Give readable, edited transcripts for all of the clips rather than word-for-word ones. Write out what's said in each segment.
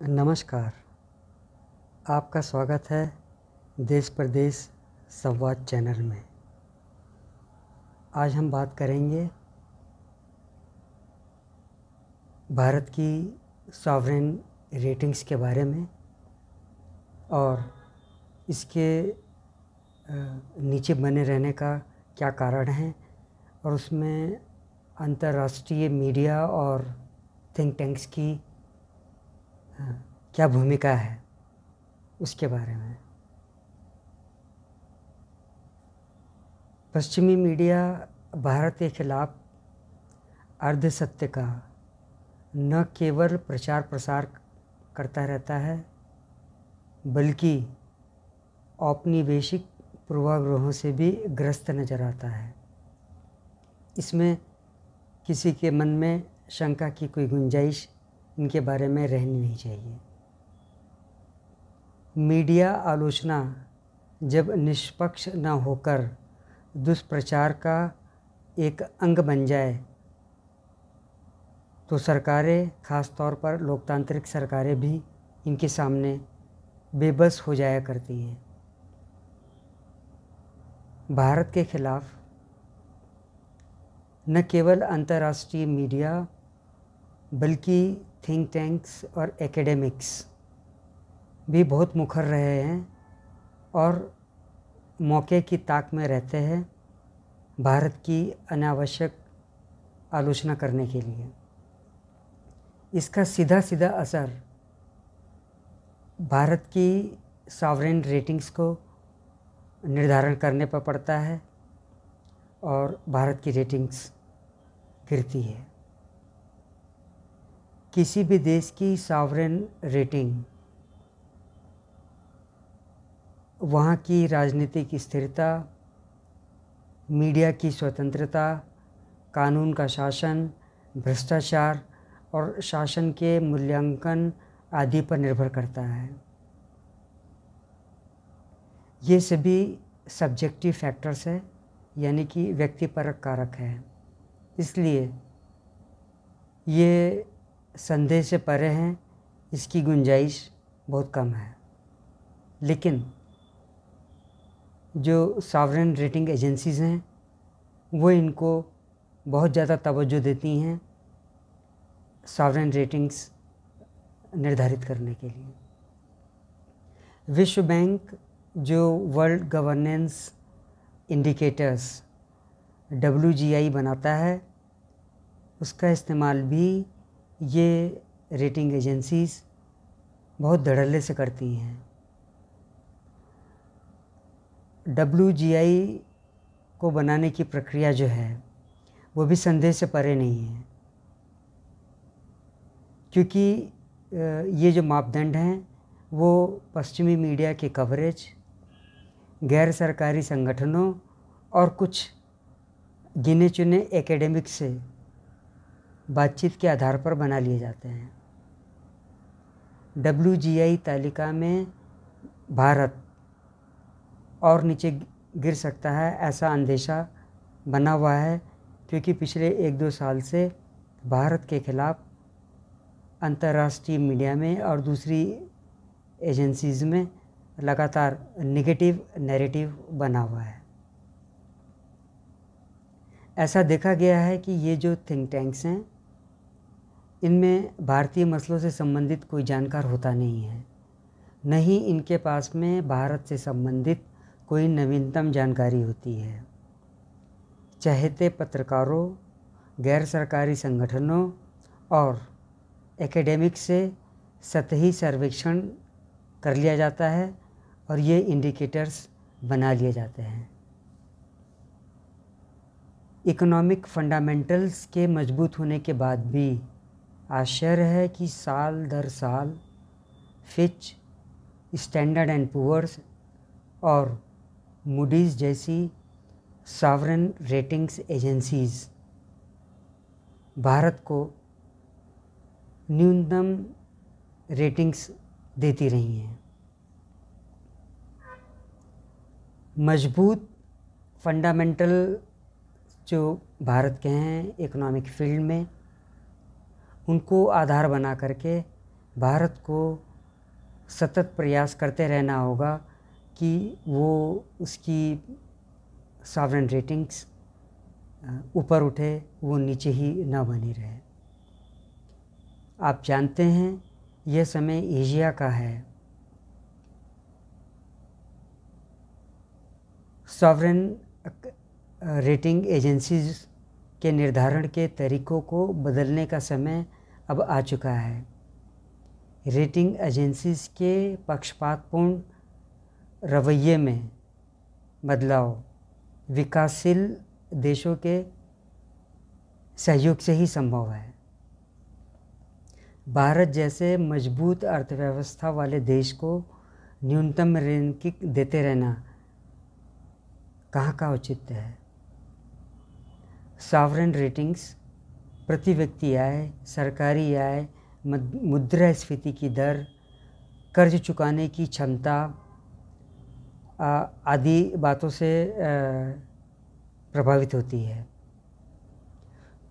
नमस्कार। आपका स्वागत है देश प्रदेश संवाद चैनल में। आज हम बात करेंगे भारत की सॉवरेन रेटिंग्स के बारे में और इसके नीचे बने रहने का क्या कारण है और उसमें अंतर्राष्ट्रीय मीडिया और थिंक टैंक्स की क्या भूमिका है उसके बारे में। पश्चिमी मीडिया भारत के खिलाफ अर्ध सत्य का न केवल प्रचार प्रसार करता रहता है बल्कि औपनिवेशिक पूर्वाग्रहों से भी ग्रस्त नज़र आता है। इसमें किसी के मन में शंका की कोई गुंजाइश इनके बारे में रहनी नहीं चाहिए। मीडिया आलोचना जब निष्पक्ष न होकर दुष्प्रचार का एक अंग बन जाए तो सरकारें, ख़ास तौर पर लोकतांत्रिक सरकारें भी इनके सामने बेबस हो जाया करती हैं। भारत के खिलाफ न केवल अंतर्राष्ट्रीय मीडिया बल्कि थिंक टैंक्स और एकेडमिक्स भी बहुत मुखर रहे हैं और मौके की ताक में रहते हैं भारत की अनावश्यक आलोचना करने के लिए। इसका सीधा सीधा असर भारत की सॉवरेन रेटिंग्स को निर्धारण करने पर पड़ता है और भारत की रेटिंग्स गिरती है। किसी भी देश की सॉवरेन रेटिंग वहाँ की राजनीतिक स्थिरता, मीडिया की स्वतंत्रता, कानून का शासन, भ्रष्टाचार और शासन के मूल्यांकन आदि पर निर्भर करता है। ये सभी सब्जेक्टिव फैक्टर्स है, यानी कि व्यक्तिपरक कारक है। इसलिए ये संदेह से परे हैं, इसकी गुंजाइश बहुत कम है। लेकिन जो सॉवरेन रेटिंग एजेंसीज़ हैं वो इनको बहुत ज़्यादा तवज्जो देती हैं सॉवरेन रेटिंग्स निर्धारित करने के लिए। विश्व बैंक जो वर्ल्ड गवर्नेंस इंडिकेटर्स WGI बनाता है उसका इस्तेमाल भी ये रेटिंग एजेंसीज़ बहुत धड़ल्ले से करती हैं। WGI को बनाने की प्रक्रिया जो है वो भी संदेह से परे नहीं है, क्योंकि ये जो मापदंड हैं वो पश्चिमी मीडिया के कवरेज, गैर सरकारी संगठनों और कुछ गिने चुने एकेडमिक से बातचीत के आधार पर बना लिए जाते हैं। WGI तालिका में भारत और नीचे गिर सकता है ऐसा अंदेशा बना हुआ है, क्योंकि पिछले 1-2 साल से भारत के खिलाफ अंतर्राष्ट्रीय मीडिया में और दूसरी एजेंसीज़ में लगातार नेगेटिव नैरेटिव बना हुआ है। ऐसा देखा गया है कि ये जो थिंक टैंक्स हैं इनमें भारतीय मसलों से संबंधित कोई जानकार होता नहीं है, न ही इनके पास में भारत से संबंधित कोई नवीनतम जानकारी होती है। चहेते पत्रकारों, गैर सरकारी संगठनों और एकेडमिक से सतही सर्वेक्षण कर लिया जाता है और ये इंडिकेटर्स बना लिए जाते हैं। इकोनॉमिक फंडामेंटल्स के मजबूत होने के बाद भी आश्चर्य है कि साल दर साल फिच, स्टैंडर्ड एंड पुअर्स और मूडीज़ जैसी सॉवरेन रेटिंग्स एजेंसीज़ भारत को न्यूनतम रेटिंग्स देती रही हैं। मजबूत फंडामेंटल जो भारत के हैं इकोनॉमिक फील्ड में, उनको आधार बना करके भारत को सतत प्रयास करते रहना होगा कि वो उसकी सॉवरेन रेटिंग्स ऊपर उठे, वो नीचे ही ना बनी रहे। आप जानते हैं यह समय एशिया का है। सॉवरेन रेटिंग एजेंसीज के निर्धारण के तरीक़ों को बदलने का समय अब आ चुका है। रेटिंग एजेंसीज के पक्षपातपूर्ण रवैये में बदलाव विकासशील देशों के सहयोग से ही संभव है। भारत जैसे मजबूत अर्थव्यवस्था वाले देश को न्यूनतम रैंकिंग देते रहना कहाँ का औचित्य है। सॉवरेन रेटिंग्स प्रति व्यक्ति आय, सरकारी आय, मुद्रास्फीति की दर, कर्ज चुकाने की क्षमता आदि बातों से प्रभावित होती है।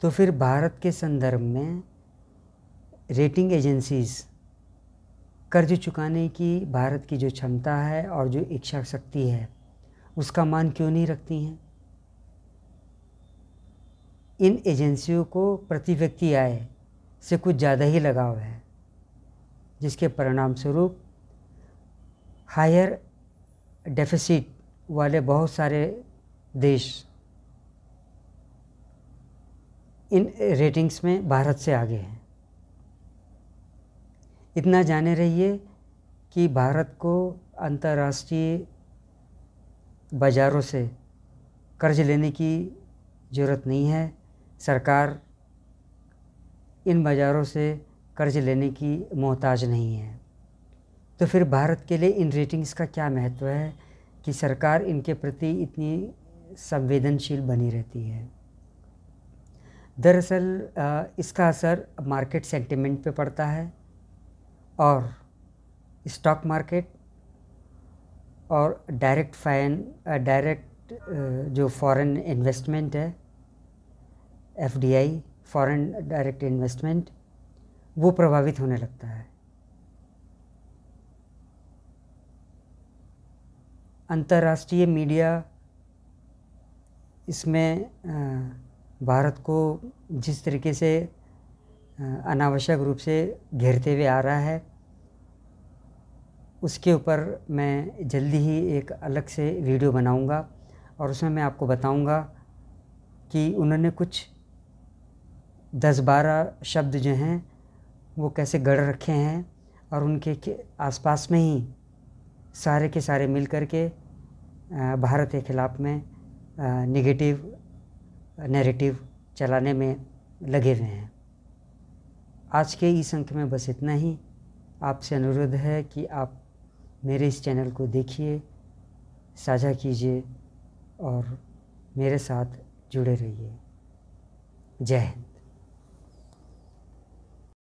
तो फिर भारत के संदर्भ में रेटिंग एजेंसीज कर्ज चुकाने की भारत की जो क्षमता है और जो इच्छा शक्ति है उसका मान क्यों नहीं रखती हैं। इन एजेंसियों को प्रति व्यक्ति आय से कुछ ज़्यादा ही लगाव है, जिसके परिणाम स्वरूप हायर डेफिसिट वाले बहुत सारे देश इन रेटिंग्स में भारत से आगे हैं। इतना जाने रहिए कि भारत को अंतर्राष्ट्रीय बाज़ारों से कर्ज लेने की ज़रूरत नहीं है। सरकार इन बाज़ारों से कर्ज लेने की मोहताज नहीं है। तो फिर भारत के लिए इन रेटिंग्स का क्या महत्व है कि सरकार इनके प्रति इतनी संवेदनशील बनी रहती है। दरअसल इसका असर मार्केट सेंटिमेंट पे पड़ता है और स्टॉक मार्केट और डायरेक्ट जो फॉरेन इन्वेस्टमेंट है, FDI फॉरेन डायरेक्ट इन्वेस्टमेंट, वो प्रभावित होने लगता है। अंतर्राष्ट्रीय मीडिया इसमें भारत को जिस तरीके से अनावश्यक रूप से घेरते हुए आ रहा है, उसके ऊपर मैं जल्दी ही एक अलग से वीडियो बनाऊंगा और उसमें मैं आपको बताऊंगा कि उन्होंने कुछ 10-12 शब्द जो हैं वो कैसे गढ़ रखे हैं और उनके आसपास में ही सारे के सारे मिल कर के भारत के ख़िलाफ़ में नेगेटिव नैरेटिव चलाने में लगे हुए हैं। आज के इस अंक में बस इतना ही। आपसे अनुरोध है कि आप मेरे इस चैनल को देखिए, साझा कीजिए और मेरे साथ जुड़े रहिए। जय हिंद।